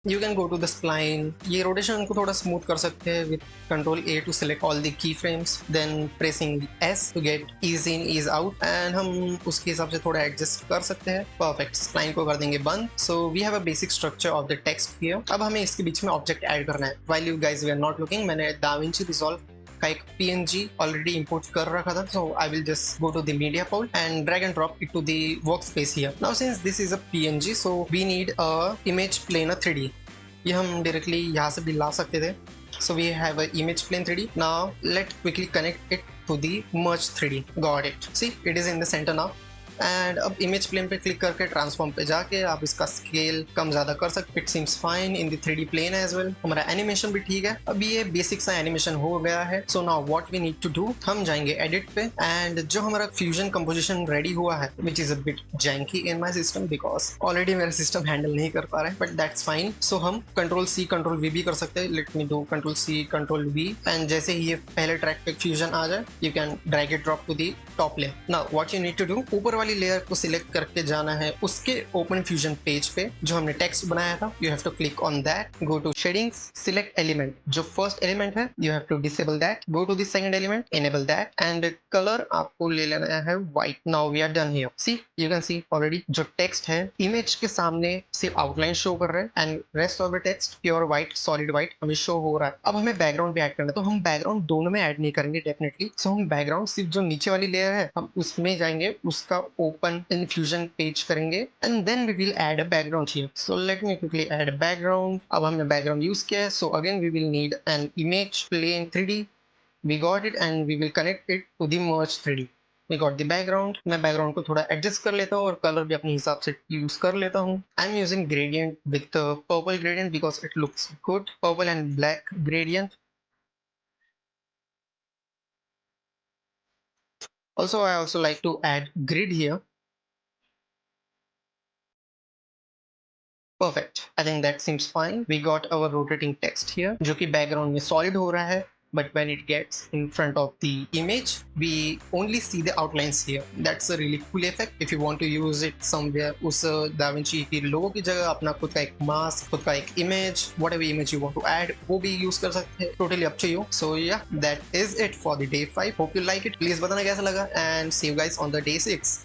You can go to the spline. ये rotation को थोड़ा स्मूथ कर सकते हैं with Control A to select all the keyframes, then pressing S to get ease in ease out, and हम उसके हिसाब से थोड़ा एडजस्ट कर सकते हैं. Perfect. Spline को कर देंगे बंद. So we have a basic structure of the text here. अब हमें इसके बीच में ऑब्जेक्ट ऐड करना है. While you guys were not looking, मैंने DaVinci Resolve का एक PNG ऑलरेडी इंपोर्ट कर रखा था, so I will just go to the media pool and drag and drop it to the workspace here. Now since this is a PNG, so we need a image plane 3D. ये हम directly यहाँ से भी ला सकते थे. So we have a image plane 3D. Now let's quickly connect it to the merge 3D. Got it. See, it is in the center now. And अब image plane पे click करके ट्रांसफॉर्म पे जाके आप इसका स्केल कम ज्यादा कर सकते. It seems fine in the 3D plane as well. हमारा एनिमेशन भी ठीक है. अभी ये बेसिक सा एनिमेशन हो गया है. So now what we need to do, हम जाएंगे एडिट पे एंड जो हमारा फ्यूजन कंपोजिशन रेडी हुआ है, which is a bit janky in my system because already मेरा सिस्टम हैंडल नहीं कर पा रहा है, बट दैट्स फाइन. सो हम कंट्रोल C कंट्रोल V भी कर सकते हैं. Let me do control C control V and जैसे ही ये पहले ट्रैक पे फ्यूजन आ जाए, you can drag it drop to the top layer. Now what you need to do, ऊपर वाली लेयर को सिलेक्ट करके जाना है उसके ओपन फ्यूजन पेज पे जो हमने टेक्स्ट बनाया था. You have to click on that, go to shadings, select element. जो फर्स्ट एलिमेंट है you have to disable that, go to the second element, enable that and colour आपको ले लेना है white. Now we are done here. See, you can see already जो text है image के सामने सिर्फ आउटलाइन शो कर रहा है and rest of the text pure white solid white हमें शो हो रहा है. अब हमें बैकग्राउंड भी ऐड करना है, तो हम बैकग्राउंड दोनों में ऐड नहीं करेंगे डेफिनेटली. सो हम बैकग्राउंड सिर्फ जो नीचे वाली लेयर है हम उसमें जाएंगे, उसका ओपन इन फ्यूजन पेज करेंगे and then we will add a background here. So let me quickly add a background. अब हमने बैकग्राउंड यूज किया है, so again we will need an image plane 3D. We got it and we will connect it to the merge 3D. We got the background. मैं background को थोड़ा adjust कर लेता हूँ और कलर भी अपने हिसाब से यूज कर लेता हूँ. I am using gradient with purple gradient because it looks good. Purple and black gradient. Also, I also like to add grid here. Perfect. I think that seems fine. We got our rotating text here, जो कि background में solid हो रहा है. But when it gets in front of the image, we only see the outlines here. That's a really cool effect. If you want to use it somewhere, उस DaVinci की लोगो की जगह अपना खुद का एक mask, खुद का एक image, whatever image you want to add, वो भी use कर सकते हैं. Totally up to you. So yeah, that is it for the day 5. Hope you like it. Please बताना कैसा लगा and see you guys on the day 6.